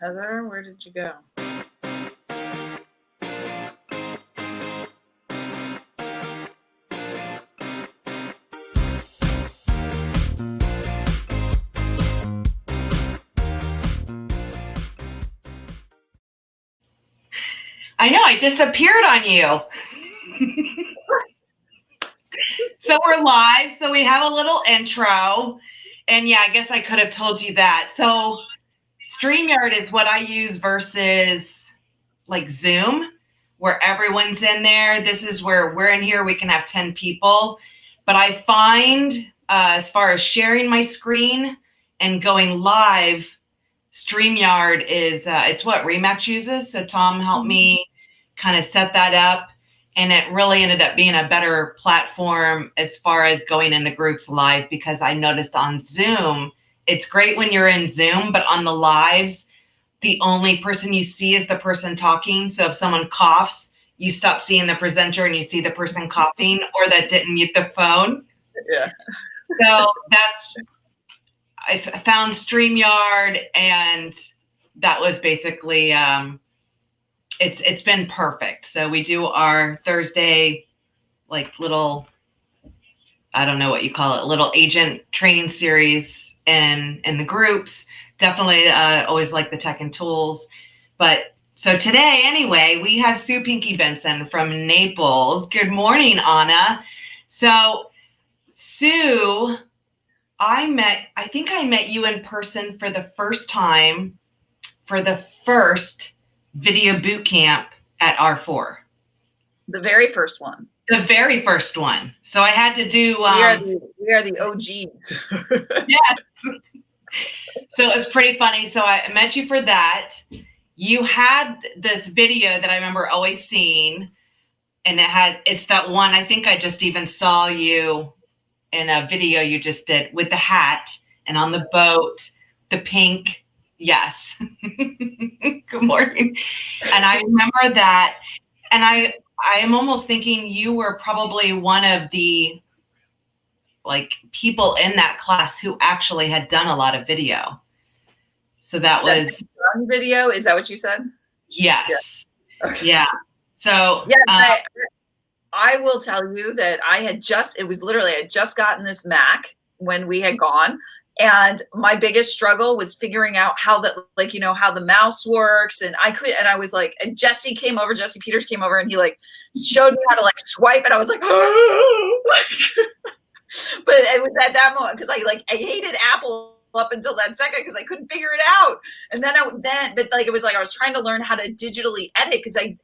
Heather, where did you go? I know, I disappeared on you. So we're live, so we have a little intro. And yeah, I guess I could have told you that. So Streamyard is what I use versus like Zoom, where everyone's in there. This is where we're in here, we can have 10 people. But I find as far as sharing my screen and going live, Streamyard is, it's what Remax uses. So Tom helped me kind of set that up. And it really ended up being a better platform as far as going in the groups live, because I noticed on Zoom, it's great when you're in Zoom, but on the lives, the only person you see is the person talking. So if someone coughs, you stop seeing the presenter and you see the person coughing or that didn't mute the phone. Yeah. So I found StreamYard, and that was basically, it's been perfect. So we do our Thursday, like little, I don't know what you call it, little agent training series in the groups. Definitely always like the tech and tools. But so today, anyway, we have Sue Pinky Benson from Naples. Good morning, Anna. So Sue, I think I met you in person for the first time for the first video boot camp at R4. The very first one. The very first one. So I had to do. We are the OGs. Yes. So it was pretty funny. So I met you for that. You had this video that I remember always seeing, and it's that one. I think I just even saw you in a video you just did with the hat and on the boat, the pink. Yes. Good morning. And I remember that. And I am almost thinking you were probably one of the like people in that class who actually had done a lot of video. So that was video. Is that what you said? Yes. Yeah. Okay. Yeah. So yeah, I will tell you that I had just gotten this Mac when we had gone. And my biggest struggle was figuring out how how the mouse works. And I was like, and Jesse Peters came over and he like showed me how to like swipe. And I was like, but it was at that moment, because I hated Apple up until that second because I couldn't figure it out. And then it was like I was trying to learn how to digitally edit, because I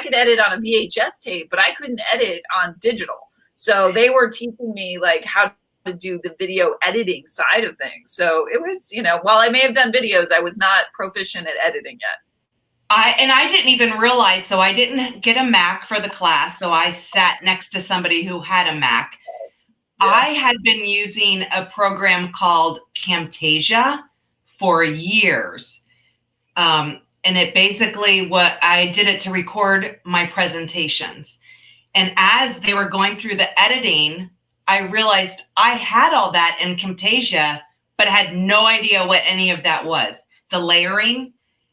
could edit on a VHS tape, but I couldn't edit on digital. So they were teaching me like how to do the video editing side of things. So it was, while I may have done videos, I was not proficient at editing yet. I didn't even realize, so I didn't get a Mac for the class. So I sat next to somebody who had a Mac. Yeah. I had been using a program called Camtasia for years. And it basically, what I did it to record my presentations. And as they were going through the editing, I realized I had all that in Camtasia, but had no idea what any of that was. The layering,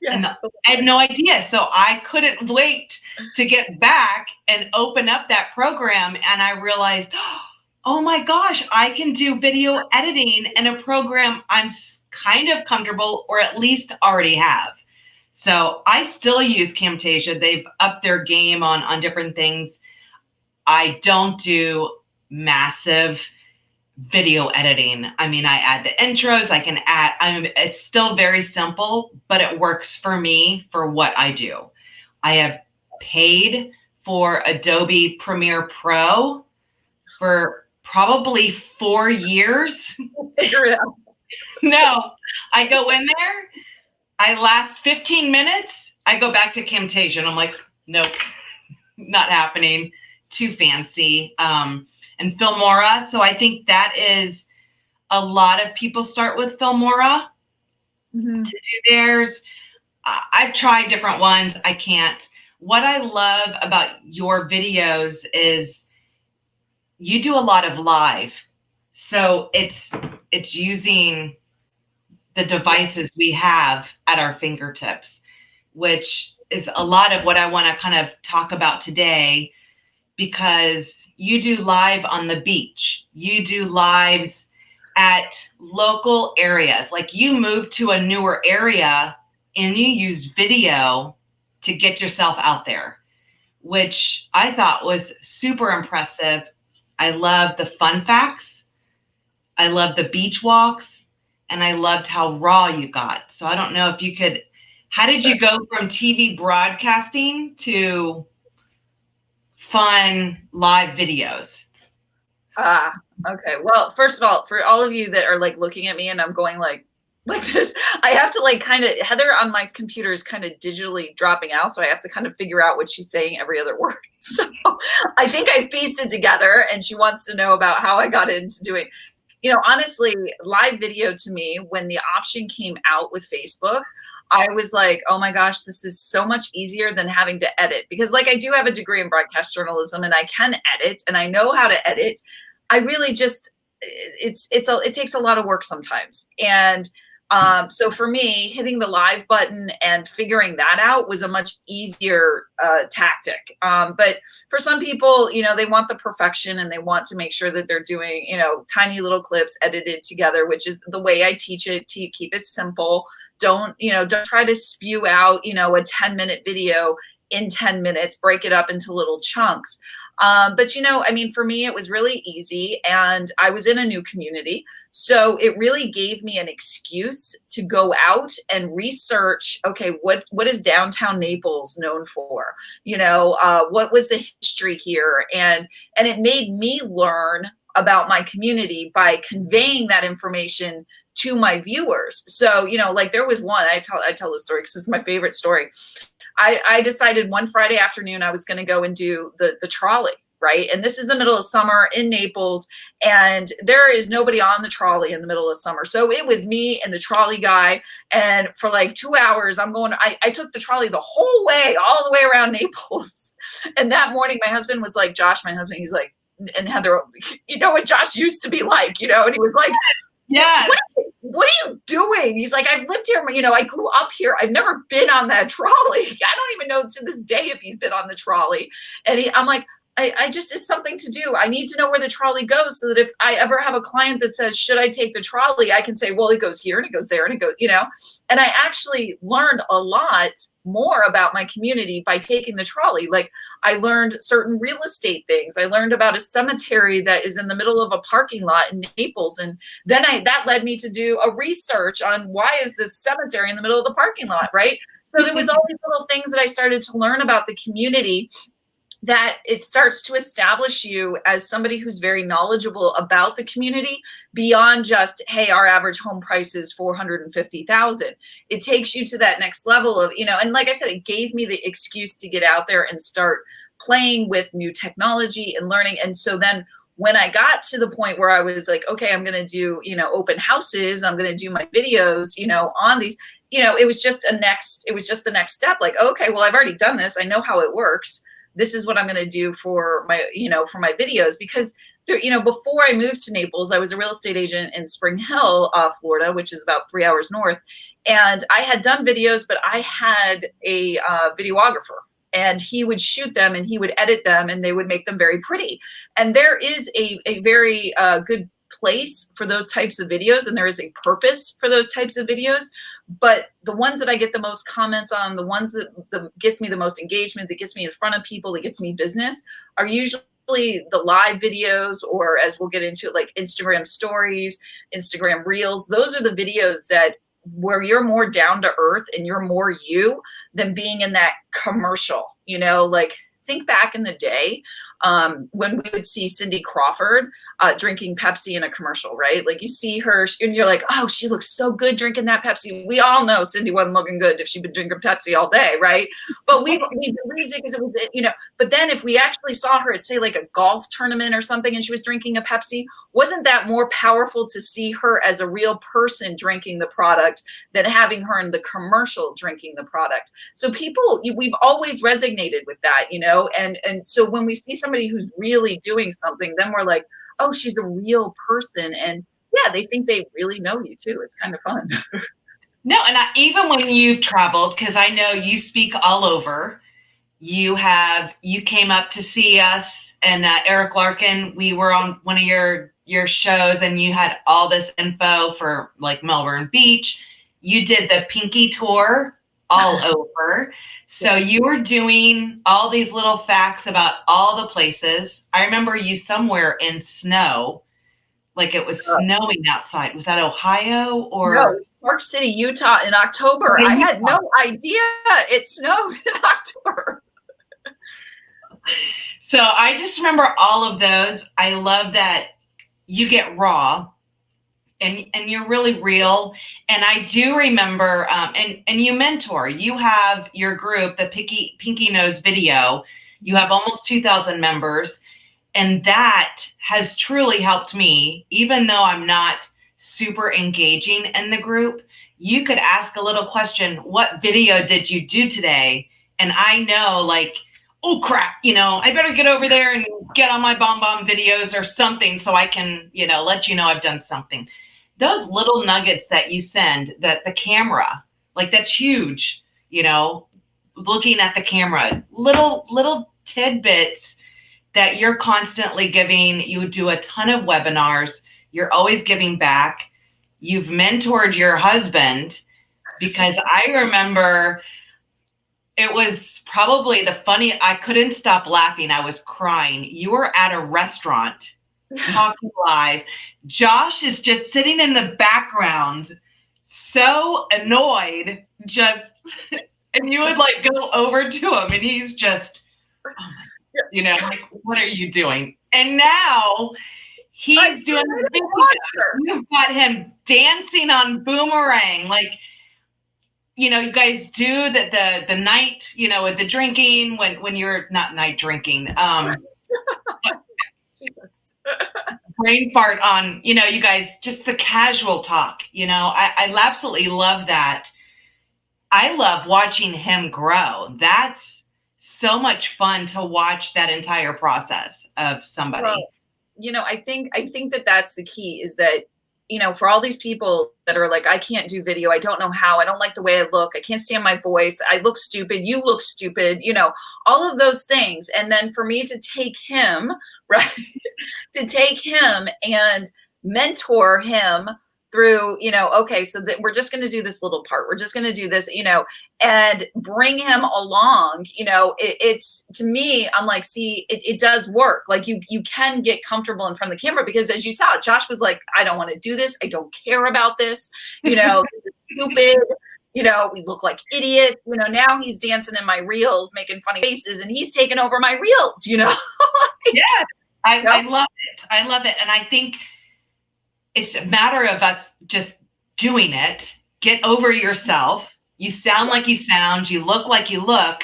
and I had no idea. So I couldn't wait to get back and open up that program. And I realized, oh my gosh, I can do video editing in a program I'm kind of comfortable, or at least already have. So I still use Camtasia. They've upped their game on different things. I don't do massive video editing. I mean, I add the intros, it's still very simple, but it works for me for what I do. I have paid for Adobe Premiere Pro for probably 4 years. Figure it out. No, I go in there, I last 15 minutes, I go back to Camtasia, and I'm like, nope, not happening. Too fancy. And Filmora. So I think that is a lot of people start with Filmora to do theirs. I've tried different ones. I can't. What I love about your videos is you do a lot of live. So it's using the devices we have at our fingertips, which is a lot of what I want to kind of talk about today, because you do live on the beach, you do lives at local areas. Like you moved to a newer area and you used video to get yourself out there, which I thought was super impressive. I love the fun facts. I love the beach walks, and I loved how raw you got. So I don't know if you could, how did you go from TV broadcasting to fun live videos? Okay. Well, first of all, for all of you that are like looking at me and I'm going like this, I have to like kind of, Heather on my computer is kind of digitally dropping out. So I have to kind of figure out what she's saying every other word. So I think I've pieced it together, and she wants to know about how I got into doing, honestly, live video to me, when the option came out with Facebook, I was like, oh my gosh, this is so much easier than having to edit, because like I do have a degree in broadcast journalism and I can edit and I know how to edit. I really just, it takes a lot of work sometimes. And so for me, hitting the live button and figuring that out was a much easier tactic. But for some people, they want the perfection and they want to make sure that they're doing, tiny little clips edited together, which is the way I teach it, to keep it simple. Don't try to spew out, a 10-minute video in 10 minutes, break it up into little chunks. But for me, it was really easy, and I was in a new community. So it really gave me an excuse to go out and research, okay, what is downtown Naples known for? What was the history here? And it made me learn about my community by conveying that information to my viewers. So, like there was one, I tell this story because this is my favorite story. I decided one Friday afternoon I was going to go and do the trolley, right? And this is the middle of summer in Naples, and there is nobody on the trolley in the middle of summer. So it was me and the trolley guy. And for like 2 hours, I took the trolley the whole way, all the way around Naples. And that morning, my husband was like, Josh, my husband, he's like, and Heather, you know what Josh used to be like, and he was like, yeah. What are you doing? He's like, I've lived here, I grew up here. I've never been on that trolley. I don't even know to this day if he's been on the trolley. And I'm like, I just, it's something to do. I need to know where the trolley goes so that if I ever have a client that says, should I take the trolley? I can say, well, it goes here and it goes there and it goes, and I actually learned a lot more about my community by taking the trolley. Like I learned certain real estate things. I learned about a cemetery that is in the middle of a parking lot in Naples. And then that led me to do a research on why is this cemetery in the middle of the parking lot, right? So there was all these little things that I started to learn about the community, that it starts to establish you as somebody who's very knowledgeable about the community beyond just, hey, our average home price is $450,000. It takes you to that next level of, and like I said, it gave me the excuse to get out there and start playing with new technology and learning. And so then when I got to the point where I was like, okay, I'm going to do, open houses, I'm going to do my videos, on these, it was just the next step. Like, okay, well, I've already done this. I know how it works. This is what I'm going to do for my, for my videos, because there, before I moved to Naples, I was a real estate agent in Spring Hill, Florida, which is about 3 hours north. And I had done videos, but I had a videographer, and he would shoot them and he would edit them and they would make them very pretty. And there is a very good place for those types of videos, and there is a purpose for those types of videos. But the ones that I get the most comments on, the ones that gets me the most engagement, that gets me in front of people, that gets me business, are usually the live videos, or as we'll get into, like Instagram stories, Instagram reels. Those are the videos that where you're more down to earth and you're more you than being in that commercial, like think back in the day when we would see Cindy Crawford drinking Pepsi in a commercial, right? Like you see her and you're like, oh, she looks so good drinking that Pepsi. We all know Cindy wasn't looking good if she'd been drinking Pepsi all day, right? But we believed it because it was, but then if we actually saw her at, say, like a golf tournament or something and she was drinking a Pepsi, wasn't that more powerful to see her as a real person drinking the product than having her in the commercial drinking the product? So we've always resonated with that, and so when we see somebody who's really doing something, then we're like, oh, she's a real person. And Yeah, they think they really know you too. It's kind of fun. No, and even when you've traveled, because I know you speak all over, you came up to see us and Eric Larkin. We were on one of your shows, and you had all this info for like Melbourne Beach. You did the Pinky tour all over. So you were doing all these little facts about all the places. I remember you somewhere in snow, like it was snowing outside. Was that Ohio No, or Park City, Utah in October. I had no idea it snowed in October. So I just remember all of those. I love that you get raw and you're really real. And I do remember, and you mentor. You have your group, the Pinky Nose Video. You have almost 2,000 members. And that has truly helped me, even though I'm not super engaging in the group. You could ask a little question, what video did you do today? And I know, like, oh crap, I better get over there and get on my bomb videos or something so I can, let you know I've done something. Those little nuggets that you send, that the camera, like that's huge, looking at the camera, little tidbits that you're constantly giving. You do a ton of webinars. You're always giving back. You've mentored your husband, because I remember it was probably I couldn't stop laughing. I was crying. You were at a restaurant talking live. Josh is just sitting in the background, so annoyed, and you would like go over to him and he's just, oh my, like, what are you doing? And now he's doing the video. You've got him dancing on Boomerang. Like, you guys do the night, with the drinking when you're not night drinking. Brain fart on, you guys, just the casual talk. I absolutely love that. I love watching him grow. That's so much fun to watch that entire process of somebody. Well, I think that that's the key, is that, for all these people that are like, I can't do video. I don't know how. I don't like the way I look. I can't stand my voice. I look stupid. You look stupid, all of those things. And then for me to take him, right, to take him and mentor him through, okay, so that we're just going to do this little part. We're just going to do this, and bring him along, it's, to me, I'm like, see, it does work. Like you can get comfortable in front of the camera, because as you saw, Josh was like, I don't want to do this. I don't care about this. It's stupid. We look like idiots. Now he's dancing in my reels, making funny faces, and he's taking over my reels, Yeah, I love it. I love it. And I think it's a matter of us just doing it. Get over yourself. You sound like you sound, you look like you look.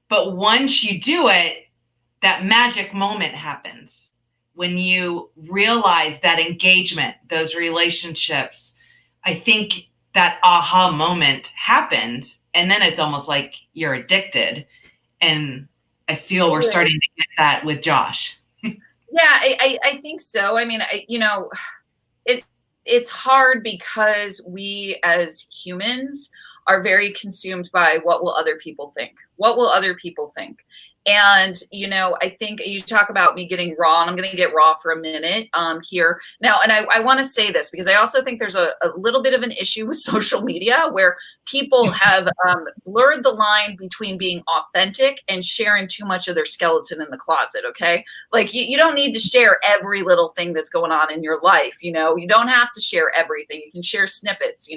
But once you do it, that magic moment happens when you realize that engagement, those relationships. I think that aha moment happens, and then it's almost like you're addicted. And I feel we're starting to get that with Josh. Yeah, I think so. I mean, it's hard because we as humans are very consumed by what will other people think? What will other people think? And, I think you talk about me getting raw, and I'm going to get raw for a minute here now. And I want to say this because I also think there's a little bit of an issue with social media where people have blurred the line between being authentic and sharing too much of their skeleton in the closet. Okay. Like you don't need to share every little thing that's going on in your life. You don't have to share everything. You can share snippets,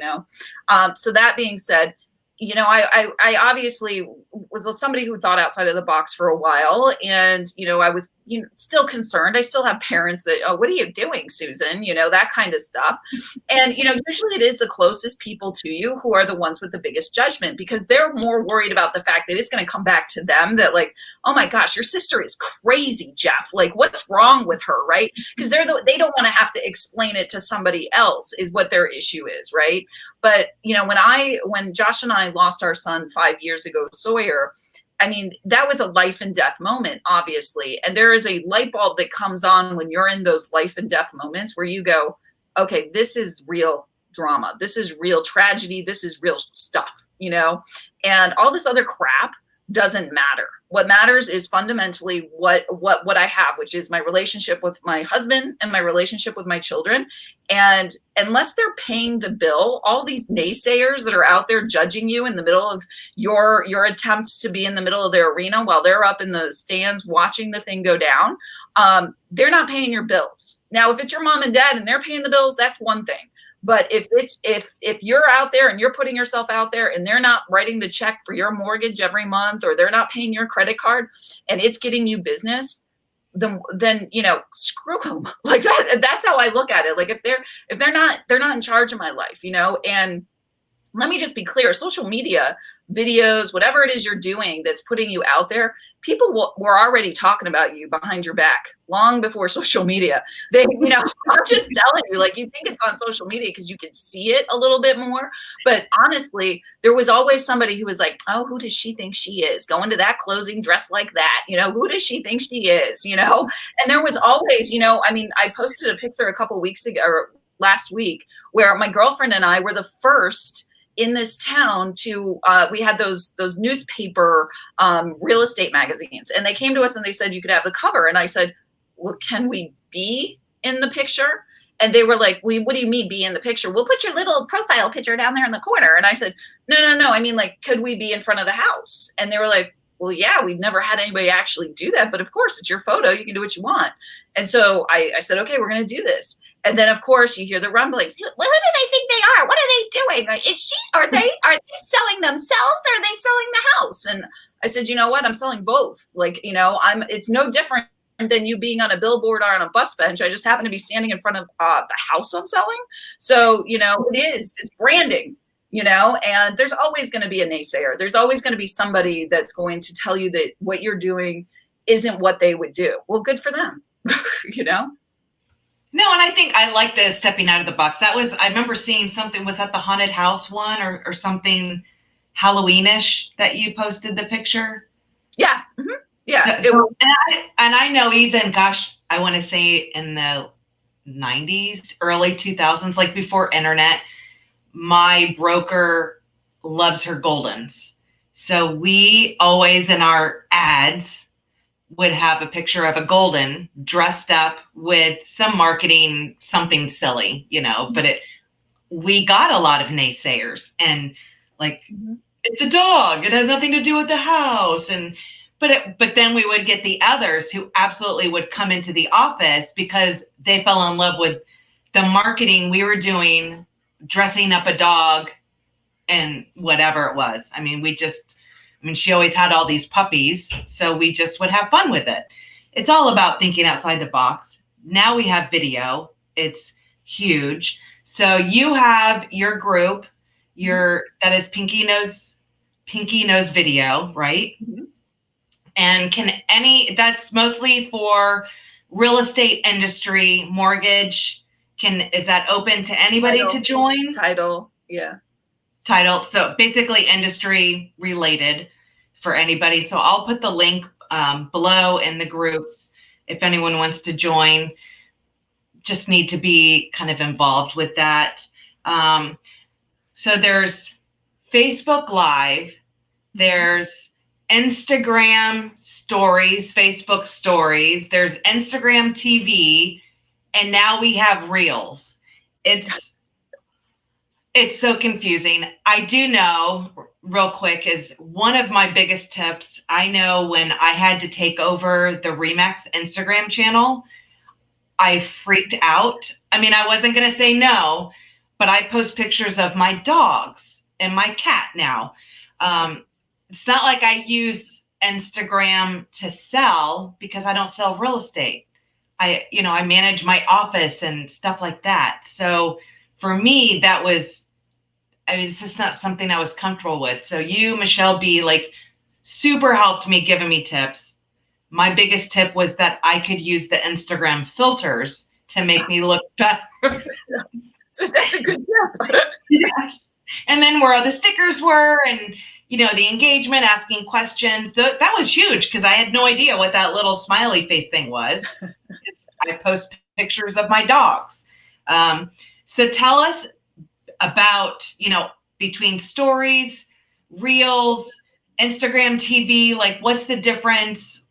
so that being said, I obviously was somebody who thought outside of the box for a while. And, I was still concerned. I still have parents that, oh, what are you doing, Susan? That kind of stuff. And, usually it is the closest people to you who are the ones with the biggest judgment, because they're more worried about the fact that it's going to come back to them, that like, oh my gosh, your sister is crazy, Jeff. Like, what's wrong with her, right? Because they don't want to have to explain it to somebody else, is what their issue is, right? But, when Josh and I lost our son 5 years ago, Sawyer, I mean, that was a life and death moment, obviously. And there is a light bulb that comes on when you're in those life and death moments where you go, okay, this is real drama. This is real tragedy. This is real stuff, you know? And all this other crap doesn't matter. What matters is fundamentally what I have, which is my relationship with my husband and my relationship with my children. And unless they're paying the bill, all these naysayers that are out there judging you in the middle of your attempts to be in the middle of their arena while they're up in the stands watching the thing go down, they're not paying your bills. Now, if it's your mom and dad and they're paying the bills, that's one thing. But if you're out there and you're putting yourself out there and they're not writing the check for your mortgage every month, or they're not paying your credit card and it's getting you business, then you know, screw them. Like that's how I look at it. Like if they're not in charge of my life, you know. And let me just be clear, social media, videos, whatever it is you're doing that's putting you out there, people were already talking about you behind your back long before social media. They, you know, I'm just telling you, like, you think it's on social media because you can see it a little bit more. But honestly, there was always somebody who was like, oh, who does she think she is? Going to that closing dressed like that, you know, who does she think she is, you know? And there was always, you know, I mean, I posted a picture a couple weeks ago or last week where my girlfriend and I were the first in this town to we had those newspaper real estate magazines, and they came to us and they said you could have the cover, and I said, well, can we be in the picture? And they were like, what do you mean be in the picture? We'll put your little profile picture down there in the corner. And I said, no, I mean, like, could we be in front of the house? And they were like, well, yeah, we've never had anybody actually do that, but of course it's your photo, you can do what you want. And so I said, okay, we're going to do this. And then, of course, you hear the rumblings. Who do they think they are? What are they doing? Are they selling themselves, or are they selling the house? And I said, you know what? I'm selling both. Like, you know, it's no different than you being on a billboard or on a bus bench. I just happen to be standing in front of the house I'm selling. So, you know, it's branding, you know, and there's always going to be a naysayer. There's always going to be somebody that's going to tell you that what you're doing isn't what they would do. Well, good for them, you know? No, and I think I like the stepping out of the box. I remember seeing something, was that the haunted house one or something Halloweenish that you posted the picture? Yeah. Mm-hmm. Yeah. And I know even, gosh, I want to say in the 90s, early 2000s, like before internet, my broker loves her Goldens. So we always in our ads would have a picture of a golden dressed up with some marketing, something silly, you know, but we got a lot of naysayers and like, it's a dog. It has nothing to do with the house. But then we would get the others who absolutely would come into the office because they fell in love with the marketing we were doing, dressing up a dog and whatever it was. I mean, she always had all these puppies, so we just would have fun with it. It's all about thinking outside the box. Now we have video. It's huge. So you have your group, that is Pinky Knows Video, right? Mm-hmm. And that's mostly for real estate industry, mortgage. Is that open to anybody to join? Title, yeah. Title. So basically industry related for anybody. So I'll put the link below in the groups if anyone wants to join. Just need to be kind of involved with that. So there's Facebook Live, there's Instagram stories, Facebook stories, there's Instagram TV, and now we have Reels. It's so confusing. I do know, real quick, is one of my biggest tips. I know when I had to take over the Remax Instagram channel, I freaked out. I mean, I wasn't going to say no, but I post pictures of my dogs and my cat now. It's not like I use Instagram to sell because I don't sell real estate. I manage my office and stuff like that. So for me, it's just not something I was comfortable with. So you, Michelle B, super helped me, giving me tips. My biggest tip was that I could use the Instagram filters to make me look better. So that's a good tip. Yes. And then where the stickers were and, the engagement, asking questions. That was huge because I had no idea what that little smiley face thing was. I post pictures of my dogs. So tell us about, between stories, reels, Instagram TV, like what's the difference?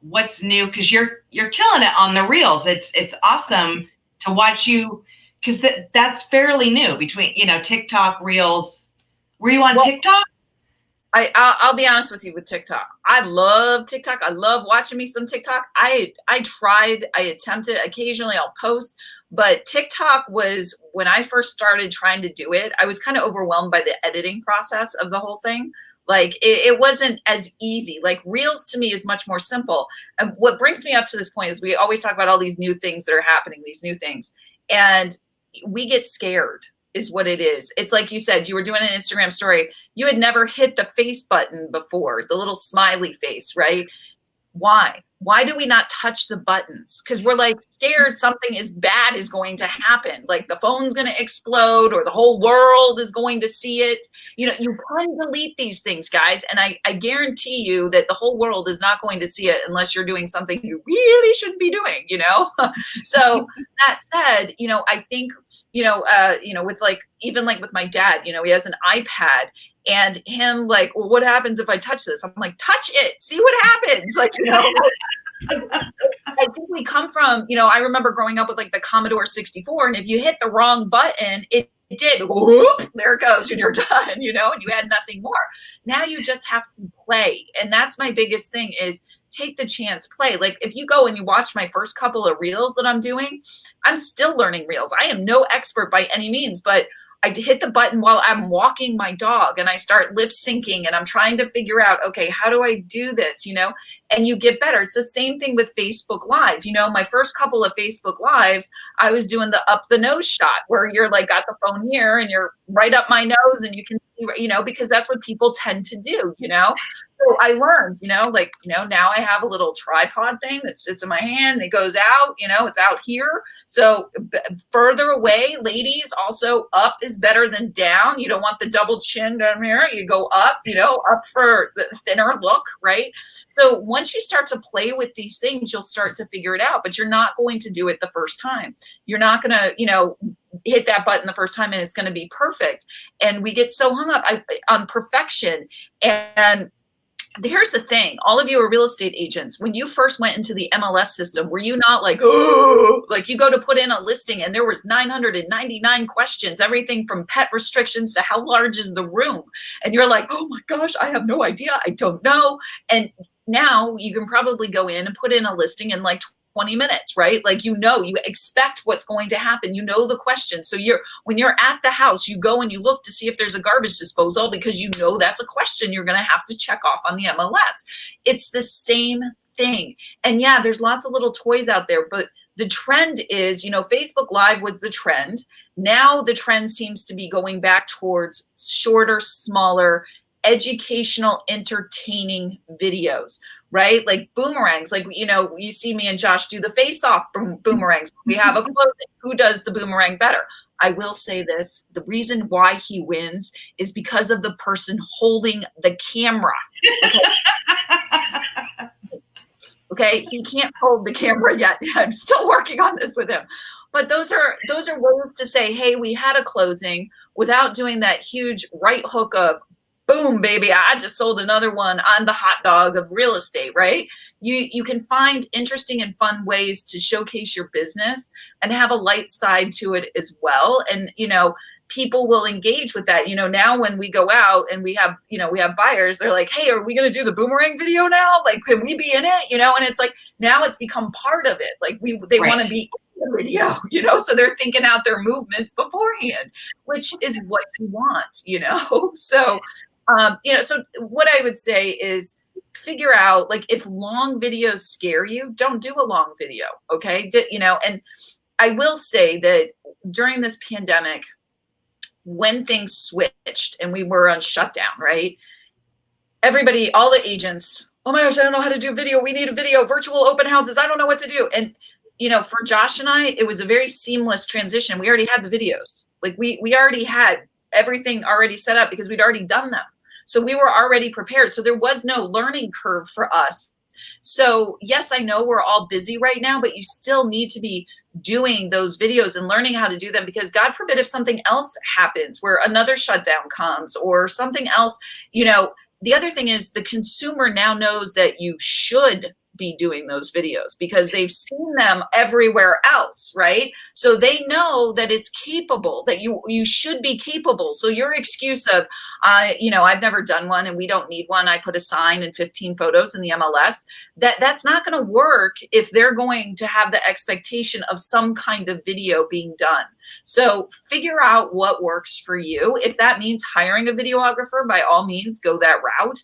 What's new? Because you're killing it on the reels. It's awesome to watch you, because that's fairly new between TikTok, reels. Were you on TikTok? I'll be honest with you with TikTok. I love TikTok. I love watching me some TikTok. I attempted, occasionally I'll post, but TikTok was, when I first started trying to do it, I was kind of overwhelmed by the editing process of the whole thing. Like it wasn't as easy. Like reels to me is much more simple. And what brings me up to this point is we always talk about all these new things that are happening, these new things. And we get scared is what it is. It's like you said, you were doing an Instagram story. You had never hit the face button before, the little smiley face, right? Why? Why do we not touch the buttons? Because we're like scared something is bad is going to happen. Like the phone's going to explode or the whole world is going to see it. You can delete these things, guys. And I guarantee you that the whole world is not going to see it unless you're doing something you really shouldn't be doing, So that said, I think, with like, even like with my dad, he has an iPad. And him like, well, what happens if I touch this? I'm like, touch it, see what happens. Like, I think we come from, I remember growing up with like the Commodore 64, and if you hit the wrong button, it did, whoop, there it goes, and you're done, and you had nothing more. Now you just have to play. And that's my biggest thing is take the chance, play. Like if you go and you watch my first couple of reels that I'm doing, I'm still learning reels. I am no expert by any means, but I hit the button while I'm walking my dog and I start lip syncing and I'm trying to figure out, okay, how do I do this? And you get better. It's the same thing with Facebook Live. My first couple of Facebook Lives, I was doing the up the nose shot where you're like got the phone here and you're right up my nose and you can see, because that's what people tend to do, So I learned, now I have a little tripod thing that sits in my hand and it goes out, it's out here. So further away, ladies, also up is better than down. You don't want the double chin down here. You go up, up for the thinner look, right? So once you start to play with these things, you'll start to figure it out, but you're not going to do it the first time. You're not going to, hit that button the first time and it's going to be perfect. And we get so hung up on perfection. And here's the thing, all of you are real estate agents. When you first went into the MLS system, were you not like, oh, like you go to put in a listing and there was 999 questions, everything from pet restrictions to how large is the room? And you're like, oh my gosh, I have no idea. I don't know. And now you can probably go in and put in a listing in like 20 minutes, right? Like, you expect what's going to happen. You know the question. So when you're at the house, you go and you look to see if there's a garbage disposal because that's a question you're going to have to check off on the MLS. It's the same thing. And yeah, there's lots of little toys out there, but the trend is, Facebook Live was the trend. Now the trend seems to be going back towards shorter, smaller, educational, entertaining videos, right? Like boomerangs, like, you see me and Josh do the face-off boomerangs. We have a closing. Who does the boomerang better? I will say this, the reason why he wins is because of the person holding the camera. Okay, he can't hold the camera yet. I'm still working on this with him. But those are ways to say, hey, we had a closing without doing that huge right hook of, boom, baby, I just sold another one. I'm the hot dog of real estate, right? You can find interesting and fun ways to showcase your business and have a light side to it as well. And, people will engage with that. Now when we go out and we have buyers, they're like, hey, are we going to do the boomerang video now? Like, can we be in it? And it's like, now it's become part of it. Like they Right. want to be in the video, so they're thinking out their movements beforehand, which is what you want, so, so what I would say is figure out, like, if long videos scare you, don't do a long video. Okay. And I will say that during this pandemic, when things switched and we were on shutdown, right? Everybody, all the agents, oh my gosh, I don't know how to do video. We need a video, virtual open houses. I don't know what to do. And, for Josh and I, it was a very seamless transition. We already had the videos. Like we already had everything already set up because we'd already done them. So we were already prepared. So there was no learning curve for us. So yes, I know we're all busy right now, but you still need to be doing those videos and learning how to do them, because God forbid if something else happens where another shutdown comes or something else, you know. The other thing is the consumer now knows that you should be doing those videos because they've seen them everywhere else, right? So they know that it's capable, that you should be capable. So your excuse of, you know, I've never done one and we don't need one, I put a sign and 15 photos in the MLS, that's not going to work if they're going to have the expectation of some kind of video being done. So figure out what works for you. If that means hiring a videographer, by all means, go that route.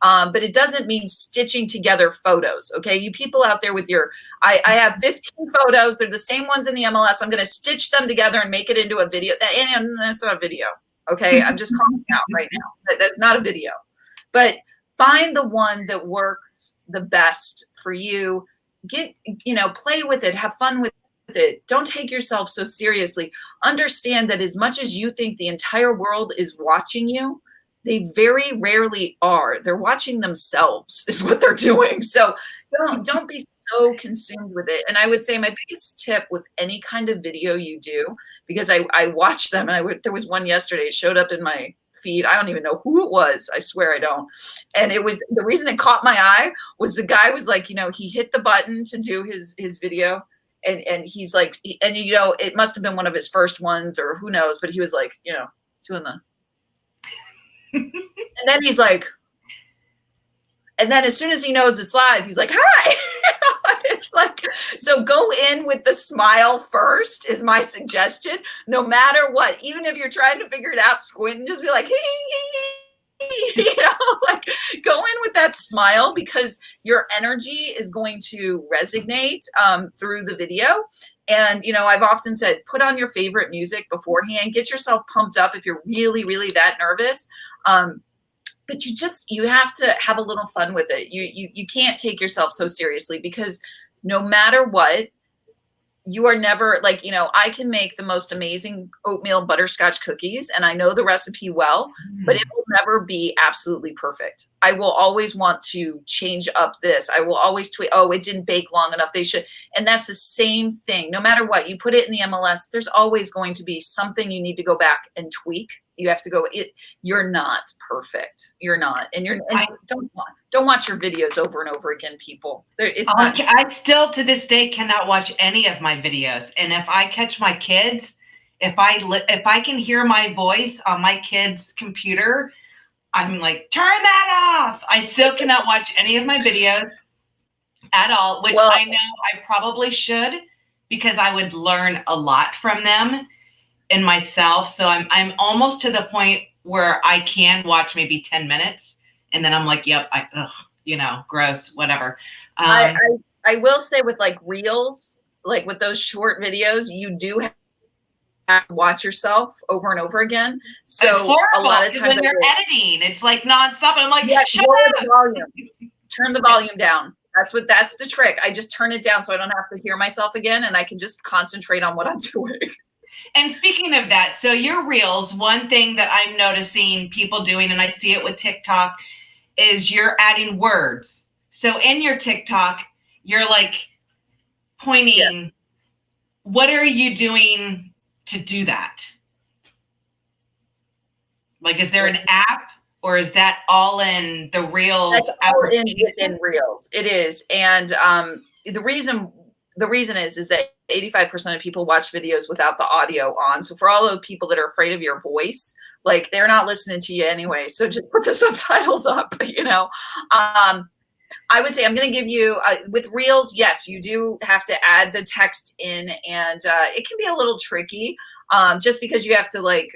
But it doesn't mean stitching together photos. Okay. You people out there with your, I have 15 photos. They're the same ones in the MLS. I'm going to stitch them together and make it into a video. And that's not a video. Okay. I'm just calling out right now. That's not a video, but find the one that works the best for you. Get, you know, play with it, have fun with it. Don't take yourself so seriously. Understand that as much as you think the entire world is watching you, they very rarely are. They're watching themselves is what they're doing. So don't be so consumed with it. And I would say my biggest tip with any kind of video you do, because I watch them, and there was one yesterday, it showed up in my feed. I don't even know who it was. I swear I don't. And it was, the reason it caught my eye was the guy was like, you know, he hit the button to do his video. And he's like, and you know, it must have been one of his first ones or who knows, but he was like, you know, doing the, and then he's like, and then as soon as he knows it's live, he's like, hi. It's like, so go in with the smile first is my suggestion, no matter what. Even if you're trying to figure it out, squint and just be like, you know, like go in with that smile, because your energy is going to resonate through the video. And, you know, I've often said, put on your favorite music beforehand, get yourself pumped up if you're really, really that nervous. But you have to have a little fun with it. You can't take yourself so seriously, because no matter what, you are never like, you know, I can make the most amazing oatmeal butterscotch cookies and I know the recipe well, but it will never be absolutely perfect. I will always want to change up this. I will always tweet, oh, it didn't bake long enough. They should. And that's the same thing. No matter what, you put it in the MLS, there's always going to be something you need to go back and tweak. You have to go, you're not perfect. You're not. And don't watch your videos over and over again, people. I still to this day cannot watch any of my videos. And if I catch my kids, if I can hear my voice on my kid's computer, I'm like, turn that off. I still cannot watch any of my videos at all, which I know I probably should, because I would learn a lot from them and myself. So I'm almost to the point where I can watch maybe 10 minutes and then I'm like, yep, you know, gross, whatever. I will say with like reels, like with those short videos, you do have to watch yourself over and over again. So a lot of times when they're editing, it's like nonstop. And I'm like, shut up. The volume. Turn the volume down. That's the trick. I just turn it down so I don't have to hear myself again and I can just concentrate on what I'm doing. And speaking of that, so your reels, one thing that I'm noticing people doing, and I see it with TikTok, is you're adding words. So in your TikTok, you're like pointing. Yeah. What are you doing to do that? Like, is there an app, or is that all in the Reels? That's all within Reels. It is. And the reason is that 85% of people watch videos without the audio on. So for all the people that are afraid of your voice, like they're not listening to you anyway. So just put the subtitles up, you know. I would say I'm going to give you, with Reels, yes, you do have to add the text in, and it can be a little tricky just because you have to like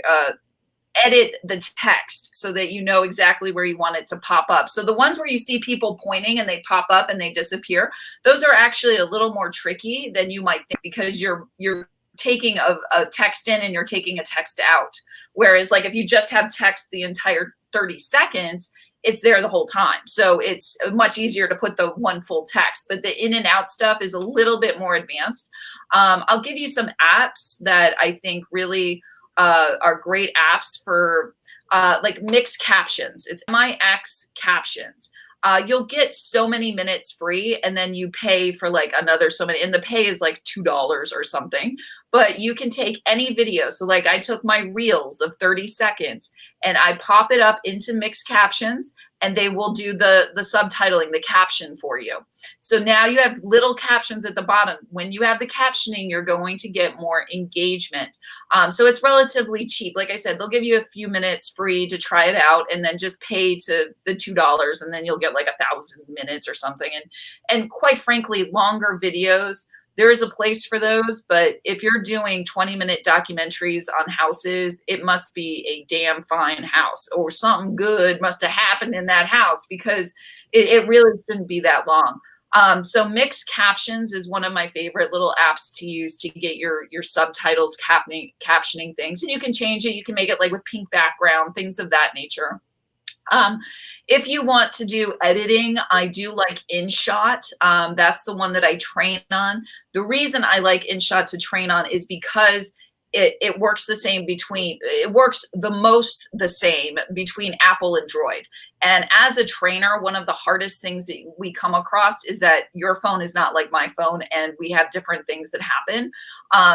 edit the text so that you know exactly where you want it to pop up. So the ones where you see people pointing and they pop up and they disappear, those are actually a little more tricky than you might think, because you're taking a text in and you're taking a text out. Whereas like if you just have text the entire 30 seconds, it's there the whole time. So it's much easier to put the one full text, but the in and out stuff is a little bit more advanced. I'll give you some apps that I think really are great apps for like mixed captions. It's MIX captions. you'll get so many minutes free, and then you pay for like another so many, and the pay is like $2 or something. But you can take any video. So like I took my reels of 30 seconds and I pop it up into mixed captions, and they will do the subtitling, the caption for you. So now you have little captions at the bottom. When you have the captioning, you're going to get more engagement. So it's relatively cheap. Like I said, they'll give you a few minutes free to try it out, and then just pay to the $2, and then you'll get like 1,000 minutes or something. And quite frankly, longer videos, there is a place for those, but if you're doing 20-minute documentaries on houses, it must be a damn fine house, or something good must have happened in that house, because it really shouldn't be that long. So mixed captions is one of my favorite little apps to use to get your subtitles, captioning things. And you can change it. You can make it like with pink background, things of that nature. If you want to do editing, I do like InShot. That's the one that I train on. The reason I like InShot to train on is because it works the same it works the most the same between Apple and Droid. And as a trainer, one of the hardest things that we come across is that your phone is not like my phone, and we have different things that happen.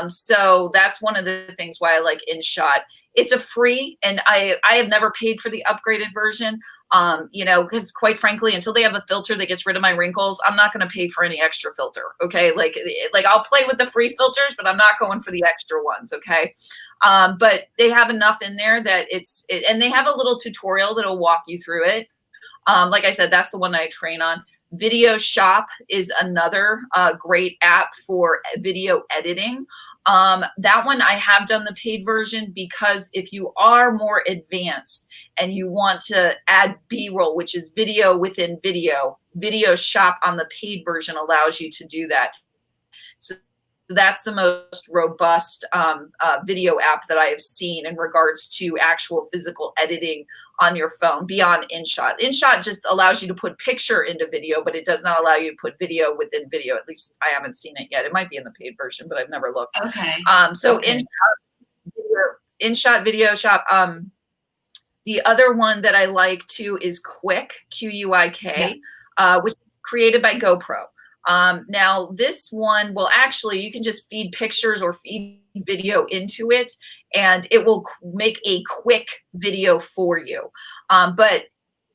So that's one of the things why I like InShot. It's a free, and I have never paid for the upgraded version, you know, because quite frankly, until they have a filter that gets rid of my wrinkles, I'm not going to pay for any extra filter. Okay. Like I'll play with the free filters, but I'm not going for the extra ones. Okay. But they have enough in there that and they have a little tutorial that'll walk you through it. Like I said, that's the one I train on. Video Shop is another great app for video editing. That one I have done the paid version, because if you are more advanced and you want to add B-roll, which is video within video, Video Shop on the paid version allows you to do that. So that's the most robust video app that I have seen in regards to actual physical editing on your phone beyond InShot. InShot just allows you to put picture into video, but it does not allow you to put video within video. At least I haven't seen it yet. It might be in the paid version, but I've never looked. Okay. So okay. InShot Video Shop. The other one that I like too is Quik, Quik, which is created by GoPro. Now this one will actually, you can just feed pictures or feed video into it, and it will make a quick video for you. But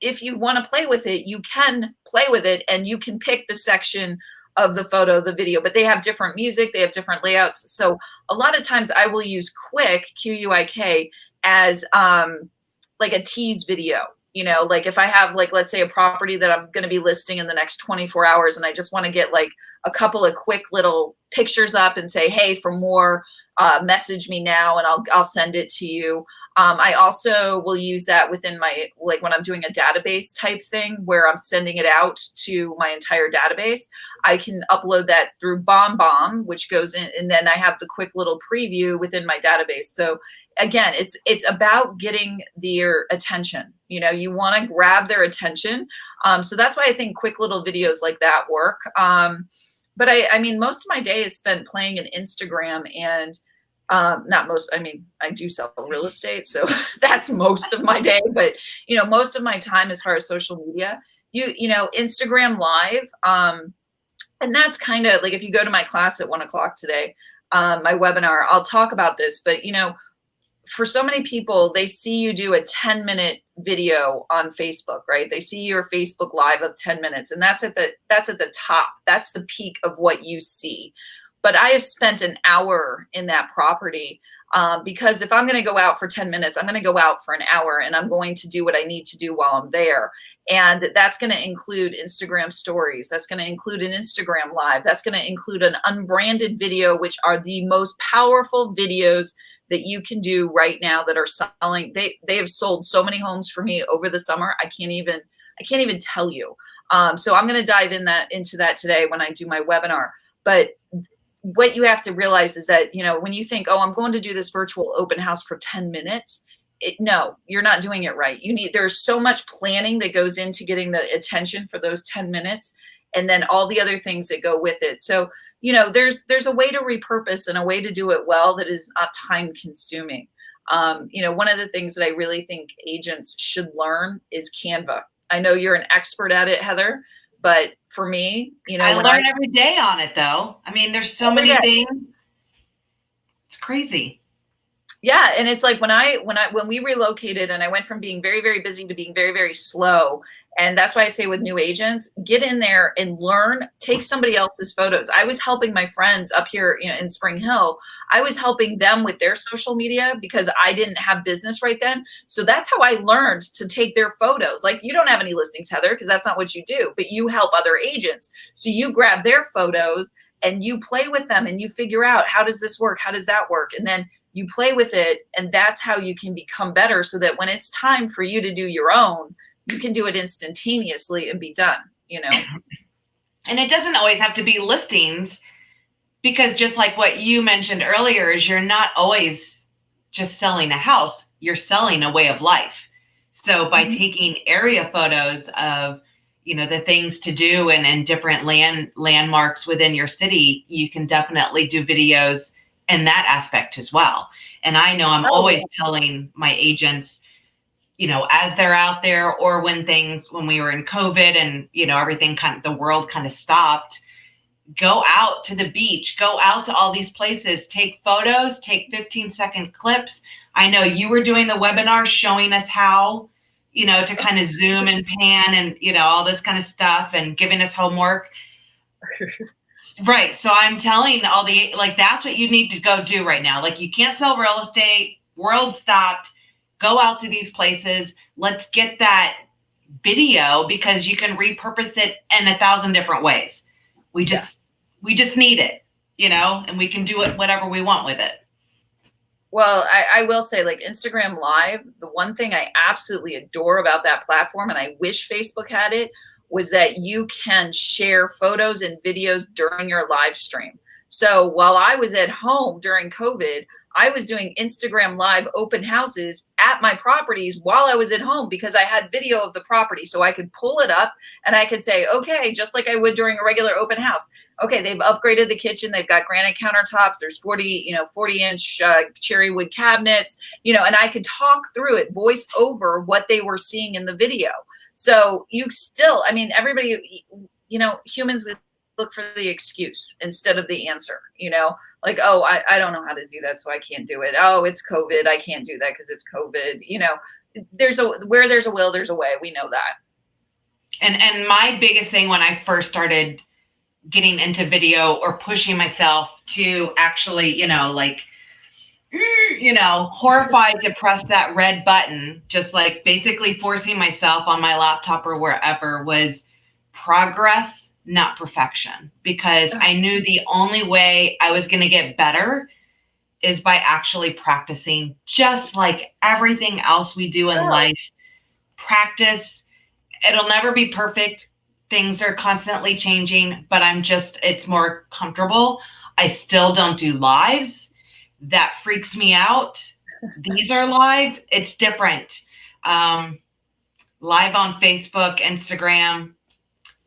if you want to play with it, you can play with it, and you can pick the section of the photo, the video, but they have different music, they have different layouts. So a lot of times I will use Quik, Quik, as like a tease video. You know, like if I have, like, let's say a property that I'm going to be listing in the next 24 hours, and I just want to get like a couple of quick little pictures up and say, hey, for more, message me now, and I'll send it to you. I also will use that within my, like when I'm doing a database type thing where I'm sending it out to my entire database, I can upload that through BombBomb, which goes in, and then I have the quick little preview within my database. So again, it's about getting their attention. You know, you want to grab their attention. So that's why I think quick little videos like that work. But I mean, most of my day is spent playing in Instagram, and not most, I mean, I do sell real estate, so that's most of my day. But, you know, most of my time as far as social media, you know, Instagram Live. And that's kind of like, if you go to my class at 1 o'clock today, my webinar, I'll talk about this. But, you know, for so many people, they see you do a 10-minute video on Facebook, right? They see your Facebook Live of 10 minutes, and that's at the top. That's the peak of what you see. But I have spent an hour in that property, because if I'm going to go out for 10 minutes, I'm going to go out for an hour, and I'm going to do what I need to do while I'm there. And that's going to include Instagram stories. That's going to include an Instagram Live. That's going to include an unbranded video, which are the most powerful videos that you can do right now that are selling. They have sold so many homes for me over the summer. I can't even tell you. So I'm going to dive into that today when I do my webinar. But what you have to realize is that, you know, when you think, oh, I'm going to do this virtual open house for 10 minutes, no, you're not doing it right. There's so much planning that goes into getting the attention for those 10 minutes, and then all the other things that go with it. So, you know, there's a way to repurpose and a way to do it well that is not time consuming. You know, one of the things that I really think agents should learn is Canva. I know you're an expert at it, Heather, but for me, you know, I when learn every day on it though. I mean, there's so many things. It's crazy. Yeah, and it's like when we relocated and I went from being very, very busy to being very, very slow. And that's why I say with new agents, get in there and learn, take somebody else's photos. I was helping my friends up here, you know, in Spring Hill. I was helping them with their social media because I didn't have business right then. So that's how I learned to take their photos. Like, you don't have any listings, Heather, because that's not what you do, but you help other agents. So you grab their photos and you play with them and you figure out, how does this work? How does that work? And then you play with it, and that's how you can become better, so that when it's time for you to do your own, you can do it instantaneously and be done, you know? And it doesn't always have to be listings, because just like what you mentioned earlier, is you're not always just selling a house, you're selling a way of life. So by taking area photos of, you know, the things to do and different landmarks within your city, you can definitely do videos in that aspect as well. And I know I'm always telling my agents, you know, as they're out there, or when we were in COVID and, you know, everything the world kind of stopped, go out to the beach, go out to all these places, take photos, take 15-second clips. I know you were doing the webinar showing us how, you know, to kind of zoom and pan and, you know, all this kind of stuff, and giving us homework. Right. So I'm telling like, that's what you need to go do right now. Like, you can't sell real estate. World stopped. Go out to these places. Let's get that video, because you can repurpose it in 1,000 different ways. We just need it, you know, and we can do it whatever we want with it. Well, I will say, like, Instagram Live, the one thing I absolutely adore about that platform, and I wish Facebook had it, was that you can share photos and videos during your live stream. So while I was at home during COVID, I was doing Instagram Live open houses at my properties while I was at home, because I had video of the property. So I could pull it up and I could say, okay, just like I would during a regular open house. Okay, they've upgraded the kitchen. They've got granite countertops. There's 40-inch cherry wood cabinets, you know, and I could talk through it, voice over what they were seeing in the video. So you still, I mean, everybody, you know, humans would look for the excuse instead of the answer, you know, like, oh, I don't know how to do that, so I can't do it. Oh, it's COVID. I can't do that because it's COVID. You know, where there's a will, there's a way. We know that. And my biggest thing when I first started getting into video, or pushing myself to actually, you know, like, you know, horrified to press that red button, just like basically forcing myself on my laptop or wherever, was progress, not perfection. Because I knew the only way I was going to get better is by actually practicing, just like everything else we do in life. Practice. It'll never be perfect. Things are constantly changing, but it's more comfortable. I still don't do lives. That freaks me out. These are live. It's different. Live on Facebook, Instagram,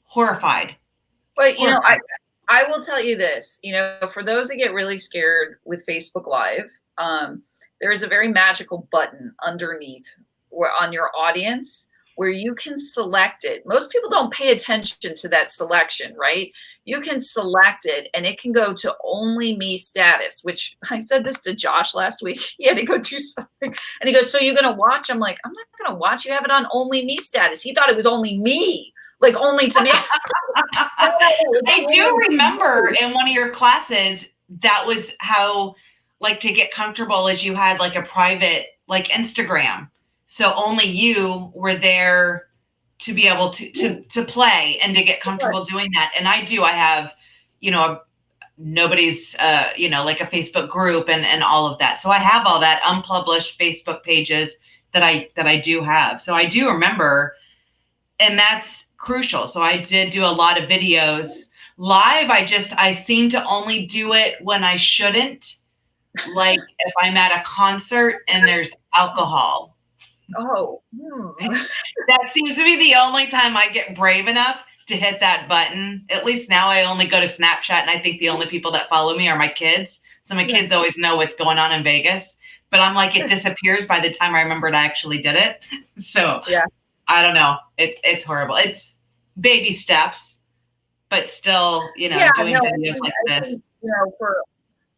horrified. But, you know, I will tell you this, you know, for those that get really scared with Facebook Live, there is a very magical button underneath on your audience where you can select it. Most people don't pay attention to that selection, right? You can select it and it can go to only me status, which I said this to Josh last week. He had to go do something. And he goes, so you're going to watch? I'm like, I'm not going to watch. You have it on only me status. He thought it was only me, like only to me. I do remember in one of your classes, that was how, like, to get comfortable, is you had like a private, like, Instagram. So only you were there to be able to play and to get comfortable doing that. And I have, you know, nobody's, you know, like a Facebook group and all of that. So I have all that unpublished Facebook pages that I do have. So I do remember, and that's crucial. So I did do a lot of videos live. I seem to only do it when I shouldn't, like if I'm at a concert and there's alcohol. That seems to be the only time I get brave enough to hit that button. At least now I only go to Snapchat, and I think the only people that follow me are my kids. So my kids always know what's going on in Vegas, but I'm like, it disappears by the time I remembered I actually did it. So yeah. I don't know. It's horrible. It's baby steps, but still, Yeah, doing no, videos like I this. think,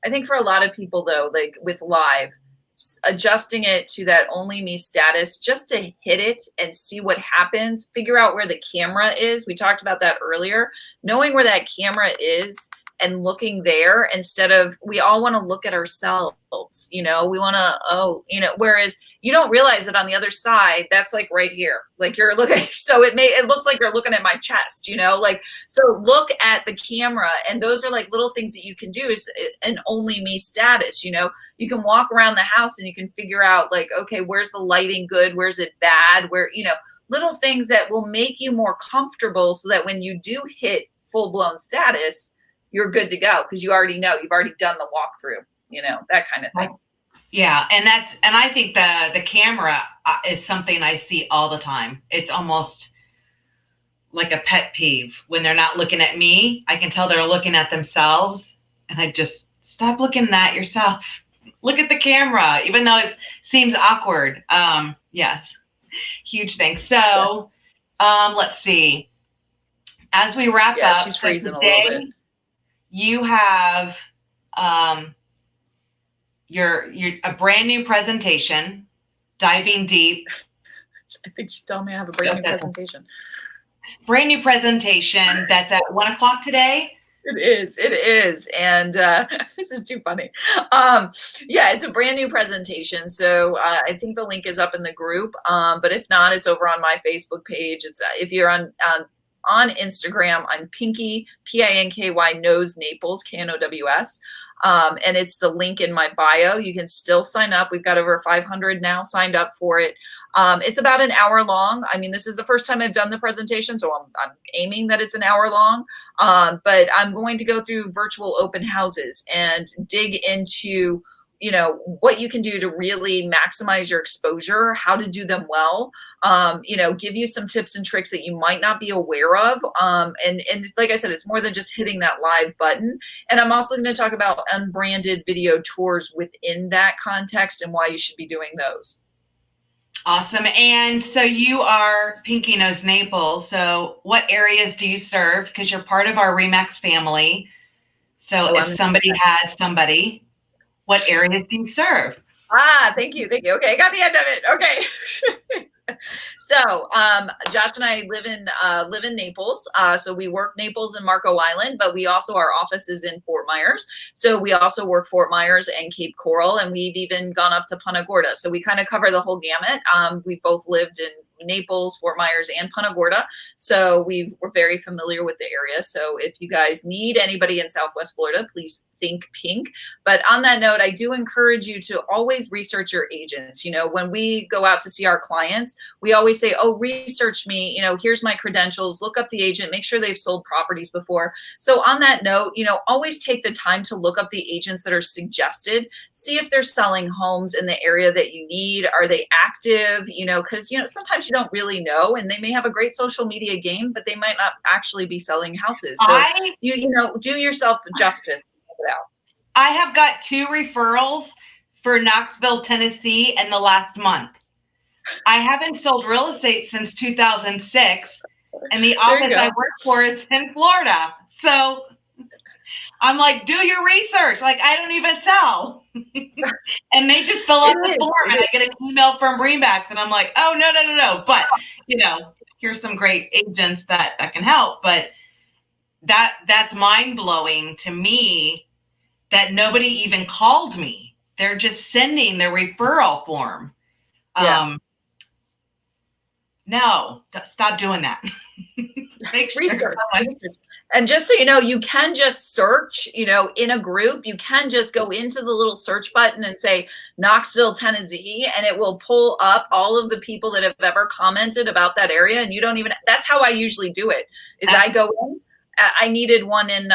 I think for a lot of people though, like with live, adjusting it to that only me status just to hit it and see what happens, figure out where the camera is. We talked about that earlier. Knowing where that camera is and looking there instead of, we all want to look at ourselves, we want to, whereas you don't realize that on the other side, that's like right here, like you're looking, so it looks like you're looking at my chest, like, so look at the camera. And those are like little things that you can do is an only me status, you can walk around the house and you can figure out like, okay, where's the lighting good? Where's it bad? Where, little things that will make you more comfortable so that when you do hit full blown status, you're good to go. Cause you already know, you've already done the walkthrough, that kind of thing. Yeah. And I think the camera is something I see all the time. It's almost like a pet peeve when they're not looking at me. I can tell they're looking at themselves, and I just stop looking at yourself. Look at the camera, even though it seems awkward. Yes, huge thing. So let's see. As we wrap up, she's freezing today, a little bit. You have your a brand new presentation, diving deep. I think she told me I have a brand new presentation. Brand new presentation that's at 1:00 today. It is. And this is too funny. It's a brand new presentation. So I think the link is up in the group. But if not, it's over on my Facebook page. It's if you're on Instagram, I'm Pinky, Pinky Knows Naples, KNOWS. And it's the link in my bio. You can still sign up. We've got over 500 now signed up for it. It's about an hour long. I mean, this is the first time I've done the presentation, so I'm aiming that it's an hour long. But I'm going to go through virtual open houses and dig into what you can do to really maximize your exposure, how to do them well, give you some tips and tricks that you might not be aware of. And like I said, it's more than just hitting that live button. And I'm also going to talk about unbranded video tours within that context and why you should be doing those. Awesome. And so you are Pinky Knows Naples. So what areas do you serve? Because you're part of our Remax family. So if somebody has somebody, what areas do you serve? Thank you. Okay, I got the end of it. Okay. So Josh and I live in Naples. So we work Naples and Marco Island, but we also, our office is in Fort Myers. So we also work Fort Myers and Cape Coral, and we've even gone up to Punta Gorda. So we kind of cover the whole gamut. We both lived in Naples, Fort Myers, and Punta Gorda. So we're very familiar with the area. So if you guys need anybody in Southwest Florida, please think pink. But on that note, I do encourage you to always research your agents. When we go out to see our clients, we always say, oh, research me, here's my credentials, look up the agent, make sure they've sold properties before. So on that note, always take the time to look up the agents that are suggested, see if they're selling homes in the area that you need. Are they active? Because, sometimes you don't really know, and they may have a great social media game, but they might not actually be selling houses. So do yourself justice. I have got 2 referrals for Knoxville, Tennessee in the last month. I haven't sold real estate since 2006, and the office I work for is in Florida. So I'm like, do your research. Like, I don't even sell. And they just fill out the form, and I get an email from Remax, and I'm like, oh, no. But, here's some great agents that can help. But that's mind-blowing to me that nobody even called me. They're just sending the referral form. No, stop doing that. Make sure research. And just so you know, you can just search, in a group, you can just go into the little search button and say Knoxville, Tennessee, and it will pull up all of the people that have ever commented about that area. And you don't even, that's how I usually do it, is I go in, I needed one in,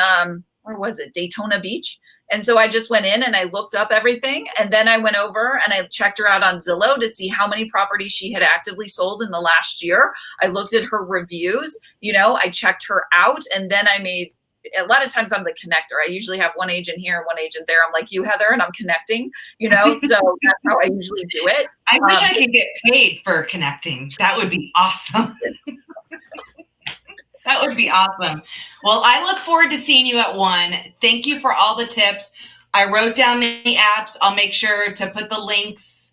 where was it? Daytona Beach. And so I just went in and I looked up everything. And then I went over and I checked her out on Zillow to see how many properties she had actively sold in the last year. I looked at her reviews, I checked her out, and then I made a lot of times I'm the connector. I usually have one agent here and one agent there. I'm like you, Heather, and I'm connecting, so that's how I usually do it. I wish I could get paid for connecting. That would be awesome. That would be awesome. Well, I look forward to seeing you at 1. Thank you for all the tips. I wrote down the apps. I'll make sure to put the links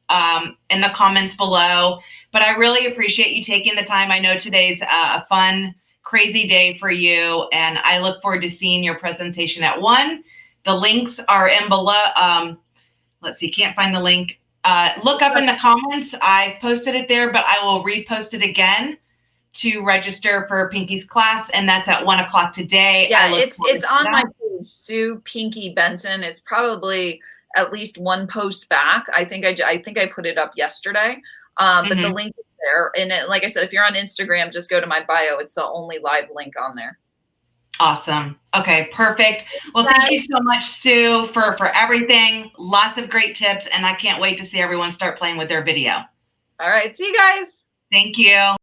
in the comments below. But I really appreciate you taking the time. I know today's a fun, crazy day for you, and I look forward to seeing your presentation at 1. The links are in below. Let's see, can't find the link. Look up in the comments. I posted it there, but I will repost it again to register for Pinky's class, and that's at 1 o'clock today. Yeah, it's on my page, Sue Pinky Benson. It's probably at least 1 post back. I think I put it up yesterday. But the link is there. And like I said, if you're on Instagram, just go to my bio. It's the only live link on there. Awesome. Okay, perfect. Well, thank you so much, Sue, for everything. Lots of great tips, and I can't wait to see everyone start playing with their video. All right, see you guys. Thank you.